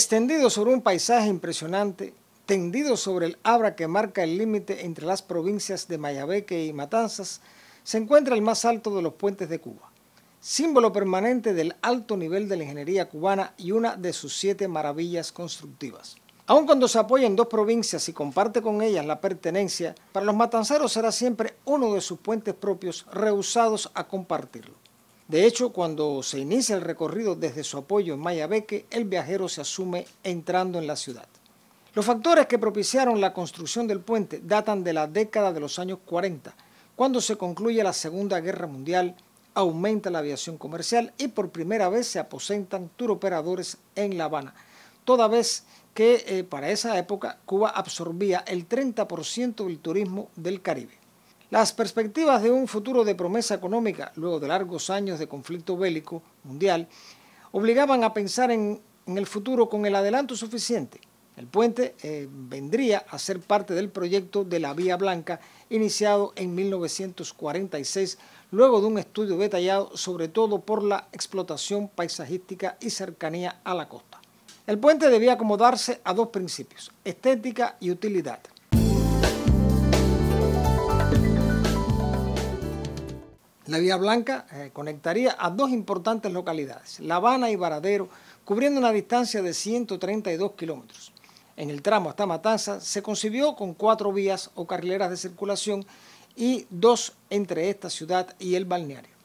Extendido sobre un paisaje impresionante, tendido sobre el Abra que marca el límite entre las provincias de Mayabeque y Matanzas, se encuentra el más alto de los puentes de Cuba, símbolo permanente del alto nivel de la ingeniería cubana y una de sus 7 maravillas constructivas. Aun cuando se apoya en 2 provincias y comparte con ellas la pertenencia, para los matanceros será siempre uno de sus puentes propios, rehusados a compartirlo. De hecho, cuando se inicia el recorrido desde su apoyo en Mayabeque, el viajero se asume entrando en la ciudad. Los factores que propiciaron la construcción del puente datan de la década de los años 40, cuando se concluye la Segunda Guerra Mundial, aumenta la aviación comercial y por primera vez se aposentan turoperadores en La Habana, toda vez que para esa época Cuba absorbía el 30% del turismo del Caribe. Las perspectivas de un futuro de promesa económica, luego de largos años de conflicto bélico mundial, obligaban a pensar en el futuro con el adelanto suficiente. El puente vendría a ser parte del proyecto de la Vía Blanca, iniciado en 1946, luego de un estudio detallado sobre todo por la explotación paisajística y cercanía a la costa. El puente debía acomodarse a 2 principios, estética y utilidad. La Vía Blanca conectaría a 2 importantes localidades, La Habana y Varadero, cubriendo una distancia de 132 kilómetros. En el tramo hasta Matanzas se concibió con 4 vías o carrileras de circulación y 2 entre esta ciudad y el balneario.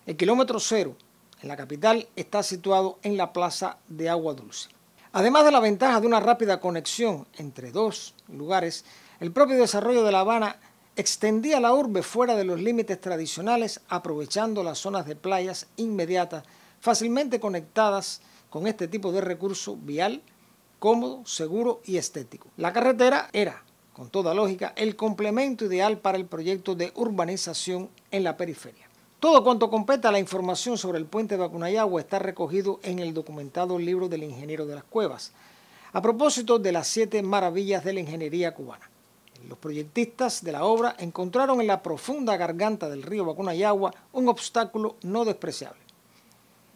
El kilómetro 0 en la capital está situado en la plaza de Agua Dulce. Además de la ventaja de una rápida conexión entre 2 lugares, el propio desarrollo de La Habana extendía la urbe fuera de los límites tradicionales, aprovechando las zonas de playas inmediatas, fácilmente conectadas con este tipo de recurso vial, cómodo, seguro y estético. La carretera era, con toda lógica, el complemento ideal para el proyecto de urbanización en la periferia. Todo cuanto compete a la información sobre el puente de Vacunayagua está recogido en el documentado libro del ingeniero de las Cuevas, a propósito de las 7 maravillas de la ingeniería cubana. Los proyectistas de la obra encontraron en la profunda garganta del río Vacunayagua un obstáculo no despreciable.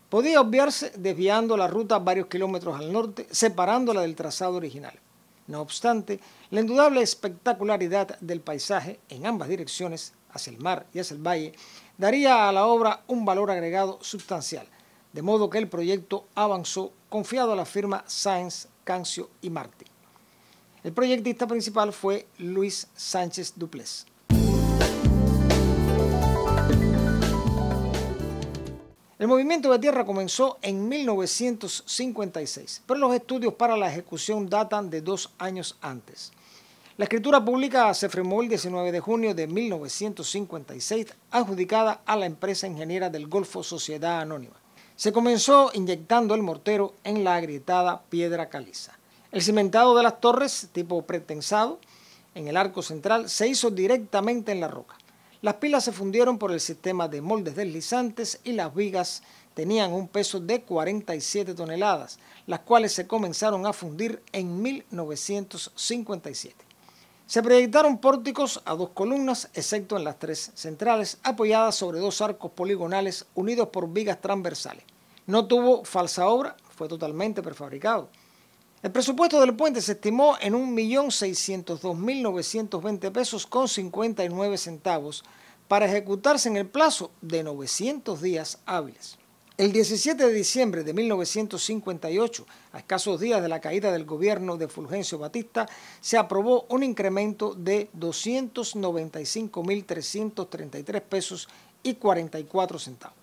Podía obviarse desviando la ruta varios kilómetros al norte, separándola del trazado original. No obstante, la indudable espectacularidad del paisaje en ambas direcciones, hacia el mar y hacia el valle, daría a la obra un valor agregado sustancial, de modo que el proyecto avanzó confiado a la firma Sáenz, Cancio y Martí. El proyectista principal fue Luis Sánchez Duplés. El movimiento de tierra comenzó en 1956, pero los estudios para la ejecución datan de 2 años antes. La escritura pública se firmó el 19 de junio de 1956, adjudicada a la empresa ingeniera del Golfo Sociedad Anónima. Se comenzó inyectando el mortero en la agrietada piedra caliza. El cimentado de las torres, tipo pretensado, en el arco central, se hizo directamente en la roca. Las pilas se fundieron por el sistema de moldes deslizantes y las vigas tenían un peso de 47 toneladas, las cuales se comenzaron a fundir en 1957. Se proyectaron pórticos a 2 columnas, excepto en las 3 centrales, apoyadas sobre 2 arcos poligonales unidos por vigas transversales. No tuvo falsa obra, fue totalmente prefabricado. El presupuesto del puente se estimó en 1.602.920 pesos con 59 centavos para ejecutarse en el plazo de 900 días hábiles. El 17 de diciembre de 1958, a escasos días de la caída del gobierno de Fulgencio Batista, se aprobó un incremento de 295.333 pesos y 44 centavos.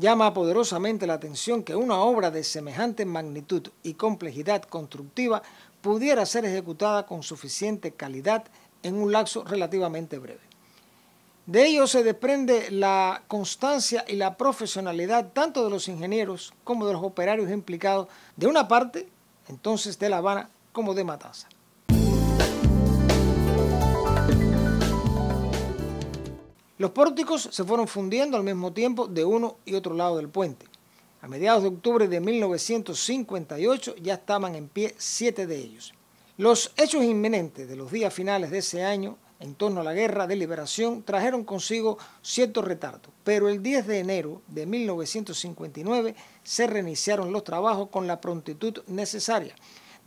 Llama poderosamente la atención que una obra de semejante magnitud y complejidad constructiva pudiera ser ejecutada con suficiente calidad en un lapso relativamente breve. De ello se desprende la constancia y la profesionalidad tanto de los ingenieros como de los operarios implicados, de una parte, entonces de La Habana, como de Matanzas. Los pórticos se fueron fundiendo al mismo tiempo de uno y otro lado del puente. A mediados de octubre de 1958 ya estaban en pie 7 de ellos. Los hechos inminentes de los días finales de ese año, en torno a la Guerra de Liberación, trajeron consigo cierto retardo, pero el 10 de enero de 1959 se reiniciaron los trabajos con la prontitud necesaria,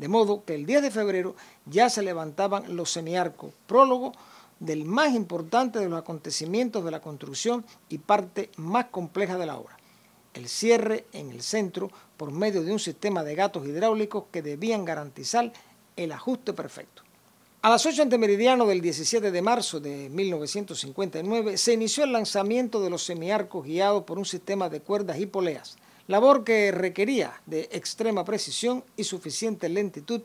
De modo que el 10 de febrero ya se levantaban los semiarcos, prólogo del más importante de los acontecimientos de la construcción y parte más compleja de la obra. El cierre en el centro por medio de un sistema de gatos hidráulicos que debían garantizar el ajuste perfecto. A las 8 ante meridiano del 17 de marzo de 1959 se inició el lanzamiento de los semiarcos guiados por un sistema de cuerdas y poleas, labor que requería de extrema precisión y suficiente lentitud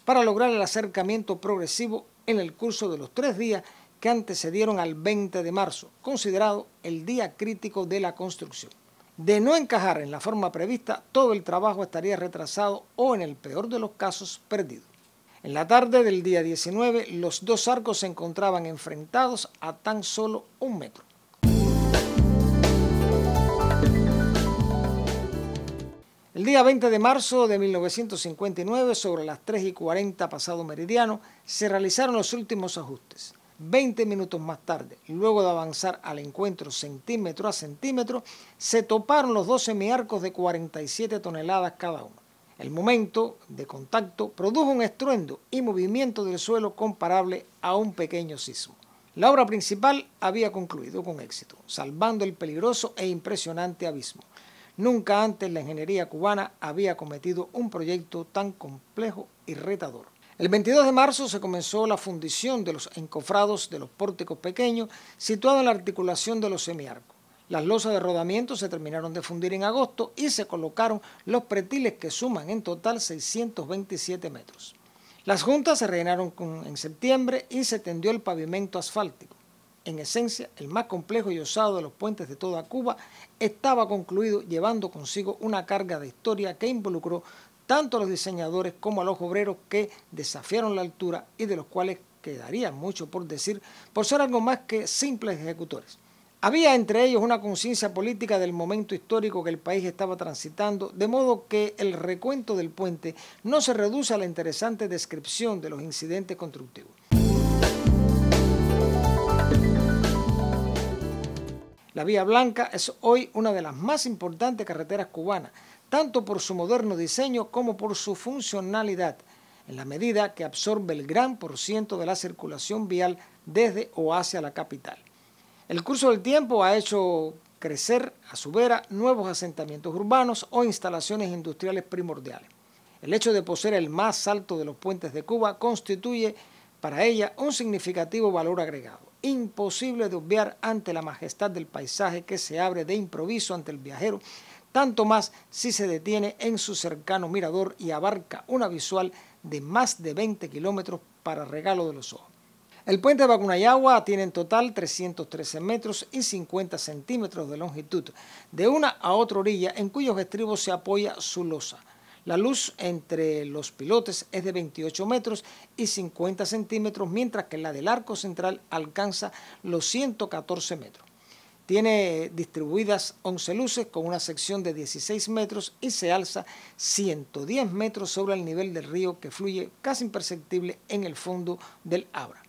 para lograr el acercamiento progresivo en el curso de los 3 días que antecedieron al 20 de marzo, considerado el día crítico de la construcción. De no encajar en la forma prevista, todo el trabajo estaría retrasado o, en el peor de los casos, perdido. En la tarde del día 19, los dos arcos se encontraban enfrentados a tan solo 1 metro. El día 20 de marzo de 1959, sobre las 3:40 pasado meridiano, se realizaron los últimos ajustes. 20 minutos más tarde, luego de avanzar al encuentro centímetro a centímetro, se toparon los dos semiarcos de 47 toneladas cada uno. El momento de contacto produjo un estruendo y movimiento del suelo comparable a un pequeño sismo. La obra principal había concluido con éxito, salvando el peligroso e impresionante abismo. Nunca antes la ingeniería cubana había cometido un proyecto tan complejo y retador. El 22 de marzo se comenzó la fundición de los encofrados de los pórticos pequeños situados en la articulación de los semiarcos. Las losas de rodamiento se terminaron de fundir en agosto y se colocaron los pretiles que suman en total 627 metros. Las juntas se rellenaron en septiembre y se tendió el pavimento asfáltico. En esencia, el más complejo y osado de los puentes de toda Cuba estaba concluido, llevando consigo una carga de historia que involucró tanto a los diseñadores como a los obreros que desafiaron la altura y de los cuales quedaría mucho por decir por ser algo más que simples ejecutores. Había entre ellos una conciencia política del momento histórico que el país estaba transitando, de modo que el recuento del puente no se reduce a la interesante descripción de los incidentes constructivos. La Vía Blanca es hoy una de las más importantes carreteras cubanas, tanto por su moderno diseño como por su funcionalidad, en la medida que absorbe el gran porciento de la circulación vial desde o hacia la capital. El curso del tiempo ha hecho crecer a su vera nuevos asentamientos urbanos o instalaciones industriales primordiales. El hecho de poseer el más alto de los puentes de Cuba constituye para ella un significativo valor agregado, imposible de obviar ante la majestad del paisaje que se abre de improviso ante el viajero, tanto más si se detiene en su cercano mirador y abarca una visual de más de 20 kilómetros para regalo de los ojos. El puente de Vacunayagua tiene en total 313 metros y 50 centímetros de longitud, de una a otra orilla en cuyos estribos se apoya su losa. La luz entre los pilotes es de 28 metros y 50 centímetros, mientras que la del arco central alcanza los 114 metros. Tiene distribuidas 11 luces con una sección de 16 metros y se alza 110 metros sobre el nivel del río que fluye casi imperceptible en el fondo del Abra.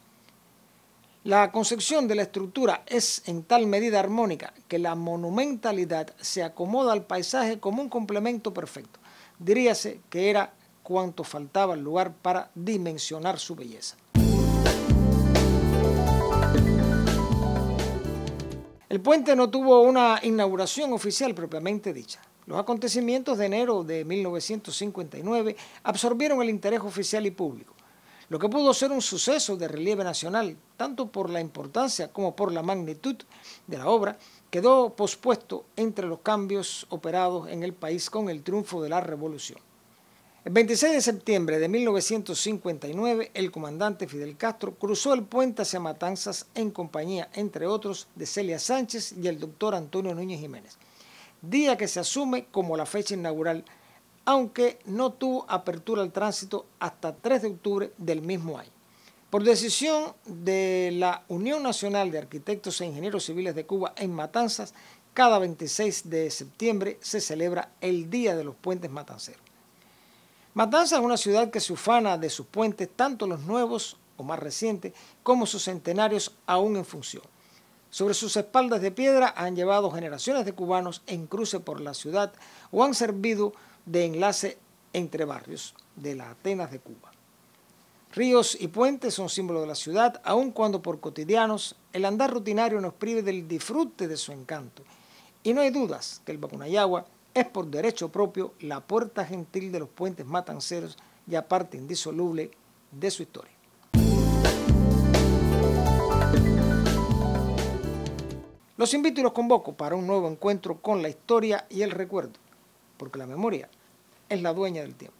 La concepción de la estructura es en tal medida armónica que la monumentalidad se acomoda al paisaje como un complemento perfecto. Diríase que era cuanto faltaba al lugar para dimensionar su belleza. El puente no tuvo una inauguración oficial propiamente dicha. Los acontecimientos de enero de 1959 absorbieron el interés oficial y público. Lo que pudo ser un suceso de relieve nacional, tanto por la importancia como por la magnitud de la obra, quedó pospuesto entre los cambios operados en el país con el triunfo de la Revolución. El 26 de septiembre de 1959, el comandante Fidel Castro cruzó el puente hacia Matanzas en compañía, entre otros, de Celia Sánchez y el doctor Antonio Núñez Jiménez, día que se asume como la fecha inaugural, aunque no tuvo apertura al tránsito hasta 3 de octubre del mismo año. Por decisión de la Unión Nacional de Arquitectos e Ingenieros Civiles de Cuba en Matanzas, cada 26 de septiembre se celebra el Día de los Puentes Matanceros. Matanzas es una ciudad que se ufana de sus puentes, tanto los nuevos o más recientes, como sus centenarios aún en función. Sobre sus espaldas de piedra han llevado generaciones de cubanos en cruce por la ciudad o han servido de enlace entre barrios de la Atenas de Cuba. Ríos y puentes son símbolos de la ciudad, aun cuando por cotidianos el andar rutinario nos prive del disfrute de su encanto. Y no hay dudas que el Bacunayagua es por derecho propio la puerta gentil de los puentes matanceros, ya parte indisoluble de su historia. Los invito y los convoco para un nuevo encuentro con la historia y el recuerdo, porque la memoria es la dueña del tiempo.